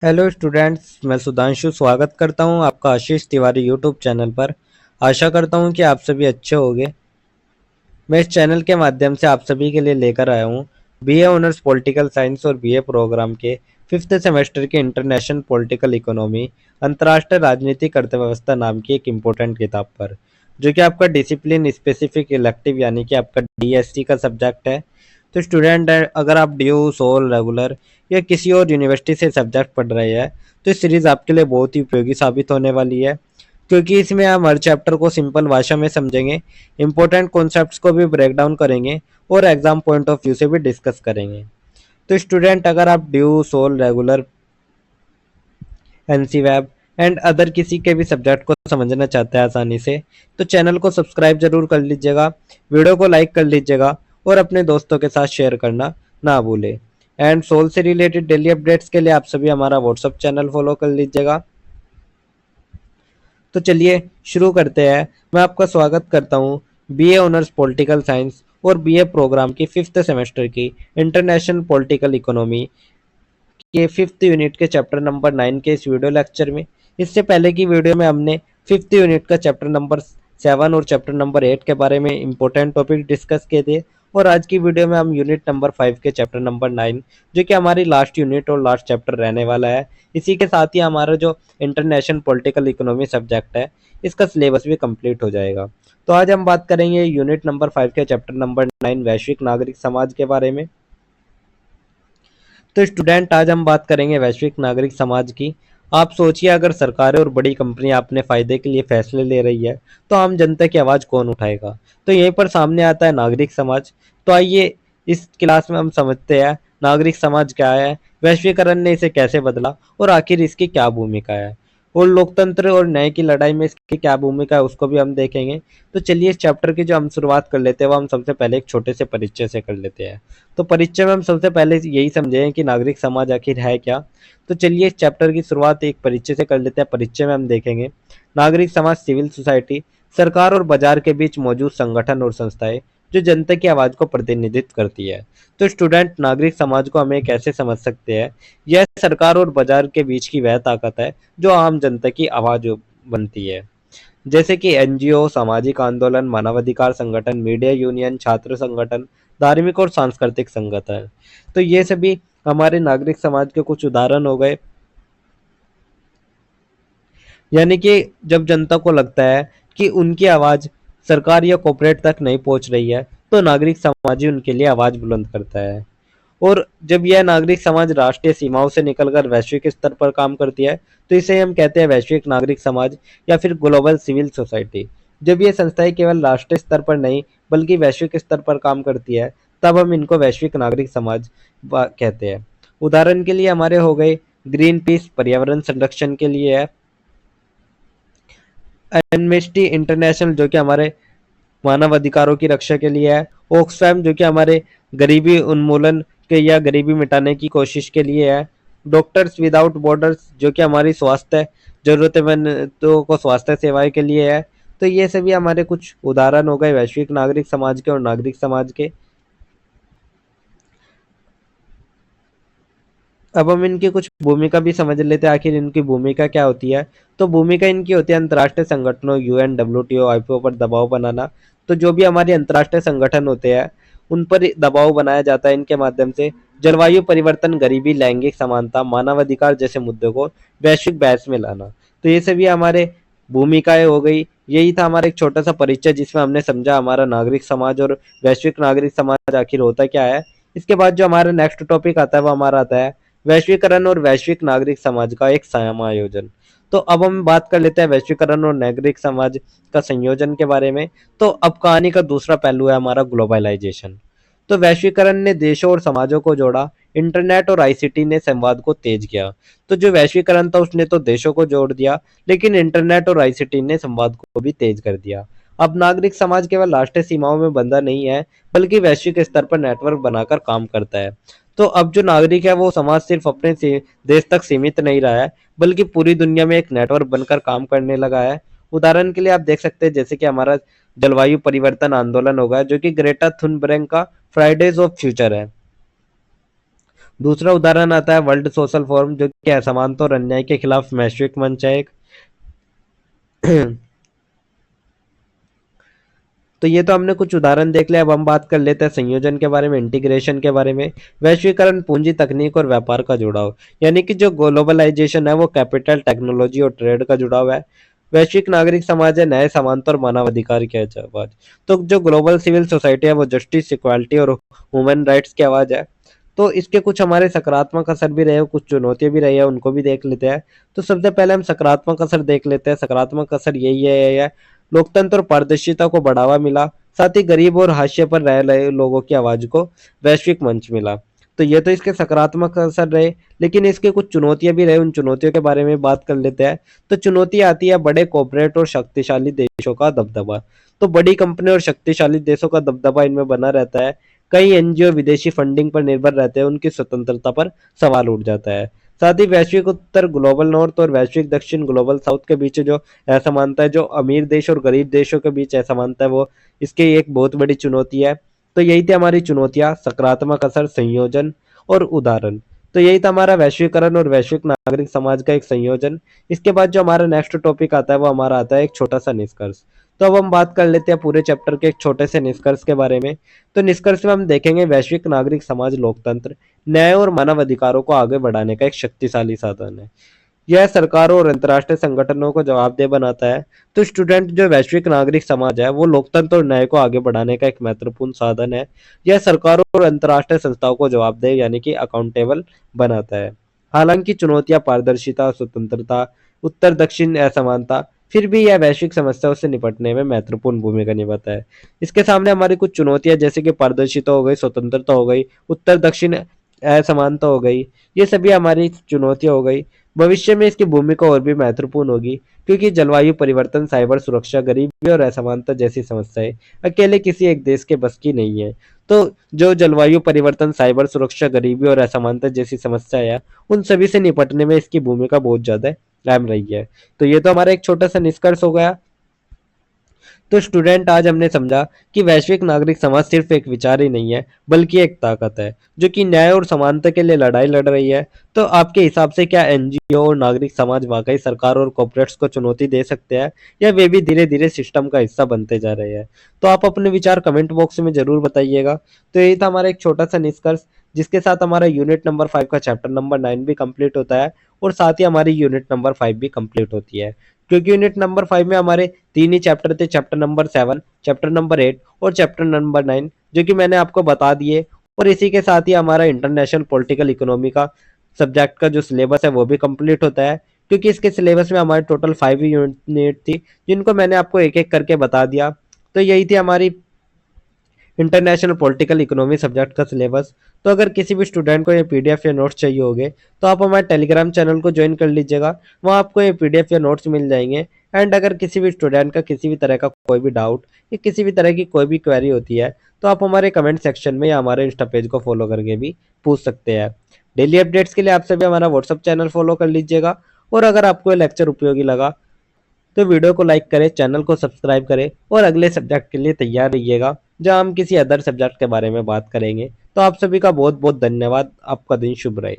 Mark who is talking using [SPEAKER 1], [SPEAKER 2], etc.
[SPEAKER 1] Hello students, मैं सुधांशु स्वागत करता हूं आपका आशीष तिवारी यूट्यूब चैनल पर। आशा करता हूं कि आप सभी अच्छे होंगे। मैं इस चैनल के माध्यम से आप सभी के लिए लेकर आया हूं बीए ऑनर्स पॉलिटिकल साइंस और बीए प्रोग्राम के फिफ्थ सेमेस्टर के इंटरनेशनल पॉलिटिकल इकोनॉमी अंतर्राष्ट्रीय राजनीतिक अर्थव्यवस्था नाम की एक इम्पोर्टेंट किताब पर, जो कि आपका डिसिप्लिन स्पेसिफिक इलेक्टिव यानी कि आपका डीएससी का सब्जेक्ट है। तो स्टूडेंट अगर आप ड्यू सोल रेगुलर या किसी और यूनिवर्सिटी से सब्जेक्ट पढ़ रहे हैं तो इस सीरीज आपके लिए बहुत ही उपयोगी साबित होने वाली है, क्योंकि इसमें हम हर चैप्टर को सिंपल भाषा में समझेंगे, इंपॉर्टेंट कॉन्सेप्ट्स को भी ब्रेक डाउन करेंगे और एग्जाम पॉइंट ऑफ व्यू से भी डिस्कस करेंगे। तो स्टूडेंट अगर आप DU SOL regular NCWEB and other किसी के भी सब्जेक्ट को समझना चाहते हैं आसानी से, तो चैनल को सब्सक्राइब जरूर कर लीजिएगा, वीडियो को लाइक कर लीजिएगा और अपने दोस्तों के साथ शेयर करना ना भूले। एंड सोल से रिलेटेड डेली अपडेट्स के लिए आप सभी हमारा व्हाट्सअप चैनल फॉलो कर लीजिएगा। तो चलिए शुरू करते हैं। मैं आपका स्वागत करता हूँ बीए ऑनर्स पॉलिटिकल साइंस और बीए प्रोग्राम की फिफ्थ सेमेस्टर की इंटरनेशनल पॉलिटिकल इकोनॉमी के फिफ्थ यूनिट के चैप्टर नंबर 9 के इस वीडियो लेक्चर में। इससे पहले की वीडियो में हमने फिफ्थ यूनिट का चैप्टर नंबर 7 और चैप्टर नंबर 8 के बारे में इंपॉर्टेंट टॉपिक डिस्कस किए थे, और आज की वीडियो में हम यूनिट नंबर 5 के चैप्टर नंबर 9, जो कि हमारी लास्ट यूनिट और लास्ट चैप्टर रहने वाला है, इसी के साथ ही हमारा जो इंटरनेशनल पॉलिटिकल इकोनॉमी सब्जेक्ट है इसका सिलेबस भी कंप्लीट हो जाएगा। तो आज हम बात करेंगे यूनिट नंबर 5 के चैप्टर नंबर 9 वैश्विक नागरिक समाज के बारे में। तो स्टूडेंट आज हम बात करेंगे वैश्विक नागरिक समाज की। आप सोचिए, अगर सरकारें और बड़ी कंपनियां अपने फायदे के लिए फैसले ले रही है तो आम जनता की आवाज कौन उठाएगा। तो यहीं पर सामने आता है नागरिक समाज। तो आइए इस क्लास में हम समझते हैं नागरिक समाज क्या है, वैश्वीकरण ने इसे कैसे बदला और आखिर इसकी क्या भूमिका है, और लोकतंत्र और न्याय की लड़ाई में इसकी क्या भूमिका है उसको भी हम देखेंगे। तो चलिए इस चैप्टर की जो हम शुरुआत कर लेते हैं वो हम सबसे पहले एक छोटे से परिचय से कर लेते हैं। तो परिचय में हम सबसे पहले यही समझें कि नागरिक समाज आखिर है क्या। तो चलिए इस चैप्टर की शुरुआत एक परिचय से कर लेते हैं। परिचय में हम देखेंगे नागरिक समाज सिविल सोसाइटी, सरकार और बाजार के बीच मौजूद संगठन और संस्थाएं जो जनता की आवाज को प्रतिनिधित्व करती है। तो स्टूडेंट नागरिक समाज को हमें कैसे समझ सकते हैं। यह सरकार और बाजार के बीच की वह ताकत है जो आम जनता की आवाज बनती है, जैसे कि एनजीओ, सामाजिक आंदोलन, मानवाधिकार संगठन, मीडिया यूनियन, छात्र संगठन, धार्मिक और सांस्कृतिक संगठन। तो ये सभी हमारे नागरिक समाज के कुछ उदाहरण हो गए। यानी कि जब जनता को लगता है कि उनकी आवाज सरकार या कॉर्पोरेट तक नहीं पहुंच रही है तो नागरिक समाज ही उनके लिए आवाज बुलंद करता है। और जब यह नागरिक समाज राष्ट्रीय सीमाओं से निकलकर वैश्विक स्तर पर काम करती है तो इसे हम कहते हैं वैश्विक नागरिक समाज या फिर ग्लोबल सिविल सोसाइटी। जब ये संस्थाएं केवल राष्ट्रीय स्तर पर नहीं बल्कि वैश्विक स्तर पर काम करती है तब हम इनको वैश्विक नागरिक समाज कहते हैं। उदाहरण के लिए हमारे हो गए ग्रीन पीस पर्यावरण संरक्षण के लिए है, एमनेस्टी इंटरनेशनल जो कि हमारे मानव अधिकारों की रक्षा के लिए है, ऑक्सफैम जो कि हमारे गरीबी उन्मूलन के या गरीबी मिटाने की कोशिश के लिए है, डॉक्टर्स विदाउट बॉर्डर्स जो कि हमारी स्वास्थ्य जरूरतमंदों को स्वास्थ्य सेवाएं के लिए है। तो ये सभी हमारे कुछ उदाहरण हो गए वैश्विक नागरिक समाज के और नागरिक समाज के। अब हम इनकी कुछ भूमिका भी समझ लेते हैं, आखिर इनकी भूमिका क्या होती है। तो भूमिका इनकी होती है अंतर्राष्ट्रीय संगठनों यूएन, डब्ल्यूटीओ, आईपीओ पर दबाव बनाना। तो जो भी हमारे अंतर्राष्ट्रीय संगठन होते हैं उन पर दबाव बनाया जाता है इनके माध्यम से। जलवायु परिवर्तन, गरीबी, लैंगिक समानता, मानवाधिकार जैसे मुद्दों को वैश्विक बहस में लाना। तो ये सभी हमारे भूमिकाएं हो गई। यही था हमारा एक छोटा सा परिचय जिसमें हमने समझा हमारा नागरिक समाज और वैश्विक नागरिक समाज आखिर होता क्या है। इसके बाद जो हमारा नेक्स्ट टॉपिक आता है वो हमारा आता है वैश्वीकरण और वैश्विक नागरिक समाज का एक समायोजन। तो अब हम बात कर लेते हैं वैश्वीकरण और नागरिक समाज का संयोजन के बारे में। तो अब कहानी का दूसरा पहलू है हमारा ग्लोबलाइजेशन। तो वैश्वीकरण ने देशों और समाजों को जोड़ा, इंटरनेट और आईसीटी ने संवाद को तेज किया। तो जो वैश्वीकरण था उसने तो देशों को जोड़ दिया, लेकिन इंटरनेट और आईसीटी ने संवाद को भी तेज कर दिया। अब नागरिक समाज केवल राष्ट्रीय सीमाओं में बंधा नहीं है बल्कि वैश्विक स्तर पर नेटवर्क बनाकर काम करता है। तो अब जो नागरिक है वो समाज सिर्फ अपने देश तक सीमित नहीं रहा है बल्कि पूरी दुनिया में एक नेटवर्क बनकर काम करने लगा है। उदाहरण के लिए आप देख सकते हैं जैसे कि हमारा जलवायु परिवर्तन आंदोलन होगा जो कि ग्रेटा थुनबर्ग का फ्राइडेज ऑफ फ्यूचर है। दूसरा उदाहरण आता है वर्ल्ड सोशल फोरम, जो कि असमानता और अन्याय के खिलाफ वैश्विक मंच है एक। तो ये तो हमने कुछ उदाहरण देख लिया। अब हम बात कर लेते हैं संयोजन के बारे में, इंटीग्रेशन के बारे में। वैश्वीकरण पूंजी, तकनीक और व्यापार का जुड़ाव, यानी कि जो ग्लोबलाइजेशन है वो कैपिटल, टेक्नोलॉजी और ट्रेड का जुड़ाव है। वैश्विक नागरिक समाज है न्याय, समानता और मानवाधिकार की आवाज। तो जो ग्लोबल सिविल सोसाइटी है वो जस्टिस, इक्वालिटी और ह्यूमन राइट्स की आवाज है। तो इसके कुछ हमारे सकारात्मक असर भी रहे, कुछ चुनौतियां भी रही है, उनको भी देख लेते हैं। तो सबसे पहले हम सकारात्मक असर देख लेते हैं। सकारात्मक असर यही है, लोकतंत्र और पारदर्शिता को बढ़ावा मिला, साथ ही गरीब और हाशिए पर रह रहे लोगों की आवाज को वैश्विक मंच मिला। तो ये तो इसके सकारात्मक असर रहे, लेकिन इसके कुछ चुनौतियां भी रहे। उन चुनौतियों के बारे में बात कर लेते हैं। तो चुनौती आती है बड़े कॉर्पोरेट और शक्तिशाली देशों का दबदबा। तो बड़ी कंपनी और शक्तिशाली देशों का दबदबा इनमें बना रहता है। कई एनजीओ विदेशी फंडिंग पर निर्भर रहते हैं, उनकी स्वतंत्रता पर सवाल उठ जाता है। साथ ही वैश्विक उत्तर ग्लोबल नॉर्थ और वैश्विक दक्षिण ग्लोबल साउथ के बीच जो असमानता है, जो अमीर देश और गरीब देशों के बीच असमानता है, वो इसकी एक बहुत बड़ी चुनौती है। तो यही थी हमारी चुनौतियां, सकारात्मक असर, संयोजन और उदाहरण। तो यही था हमारा वैश्वीकरण और वैश्विक नागरिक समाज का एक संयोजन। इसके बाद जो हमारा नेक्स्ट टॉपिक आता है वो हमारा आता है एक छोटा सा निष्कर्ष। तो अब हम बात कर लेते हैं पूरे चैप्टर के एक छोटे से निष्कर्ष के बारे में। तो निष्कर्ष में हम देखेंगे वैश्विक नागरिक समाज लोकतंत्र, न्याय और मानव अधिकारों को आगे बढ़ाने का एक शक्तिशाली साधन है। यह सरकारों और अंतर्राष्ट्रीय संगठनों को जवाबदेह बनाता है। तो स्टूडेंट, जो वैश्विक नागरिक समाज है वो लोकतंत्र और न्याय को आगे बढ़ाने का एक महत्वपूर्ण साधन है। यह सरकारों और अंतर्राष्ट्रीय संस्थाओं को जवाबदेह यानी कि अकाउंटेबल बनाता है। हालांकि चुनौतियां पारदर्शिता, स्वतंत्रता, उत्तर दक्षिण असमानता, फिर भी यह वैश्विक समस्याओं से निपटने में महत्वपूर्ण भूमिका निभाता है। इसके सामने हमारी कुछ चुनौतियां जैसे कि पारदर्शिता हो गई, स्वतंत्रता हो गई, उत्तर दक्षिण असमानता हो गई, ये सभी हमारी चुनौतियां हो गई। भविष्य में इसकी भूमिका और भी महत्वपूर्ण होगी, क्योंकि जलवायु परिवर्तन, साइबर सुरक्षा, गरीबी और असमानता जैसी समस्याएं अकेले किसी एक देश के बस की नहीं है। तो जो जलवायु परिवर्तन, साइबर सुरक्षा, गरीबी और असमानता जैसी समस्या है, उन सभी से निपटने में इसकी भूमिका बहुत ज्यादा अहम रही है। तो ये तो हमारा एक छोटा सा निष्कर्ष हो गया। तो स्टूडेंट, आज हमने समझा कि वैश्विक नागरिक समाज सिर्फ एक विचार ही नहीं है, बल्कि एक ताकत है जो कि न्याय और समानता के लिए लड़ाई लड़ रही है। तो आपके हिसाब से क्या एनजीओ और नागरिक समाज वाकई सरकार और कॉर्पोरेट्स को चुनौती दे सकते हैं, या वे भी धीरे धीरे सिस्टम का हिस्सा बनते जा रहे हैं? तो आप अपने विचार कमेंट बॉक्स में जरूर बताइएगा। तो यही था हमारा एक छोटा सा निष्कर्ष, जिसके साथ हमारा यूनिट नंबर 5 का चैप्टर नंबर 9 भी कंप्लीट होता है, और साथ ही हमारी यूनिट नंबर 5 भी कंप्लीट होती है। क्योंकि यूनिट नंबर 5 में हमारे तीन ही चैप्टर थे, चैप्टर नंबर 7, चैप्टर नंबर 8 और चैप्टर नंबर 9, जो कि मैंने आपको बता दिए। और इसी के साथ ही हमारा इंटरनेशनल पॉलिटिकल इकोनॉमी का सब्जेक्ट का जो सिलेबस है वो भी कंप्लीट होता है। क्योंकि इसके सिलेबस में हमारे टोटल 5 यूनिट थी, जिनको मैंने आपको एक एक करके बता दिया। तो यही थी हमारी इंटरनेशनल पॉलिटिकल इकोनॉमी सब्जेक्ट का सिलेबस। तो अगर किसी भी स्टूडेंट को ये पीडीएफ या नोट्स चाहिए होंगे, तो आप हमारे टेलीग्राम चैनल को ज्वाइन कर लीजिएगा, वहाँ आपको ये पीडीएफ या नोट्स मिल जाएंगे। एंड अगर किसी भी स्टूडेंट का किसी भी तरह का कोई भी डाउट या किसी भी तरह की कोई भी क्वेरी होती है, तो आप हमारे कमेंट सेक्शन में या हमारे इंस्टा पेज को फॉलो करके भी पूछ सकते हैं। डेली अपडेट्स के लिए आप सभी हमारा व्हाट्सअप चैनल फॉलो कर लीजिएगा। और अगर आपको ये लेक्चर उपयोगी लगा, तो वीडियो को लाइक करें, चैनल को सब्सक्राइब करें, और अगले सब्जेक्ट के लिए तैयार रहिएगा, जहां हम किसी अदर सब्जेक्ट के बारे में बात करेंगे। तो आप सभी का बहुत बहुत धन्यवाद। आपका दिन शुभ रहे।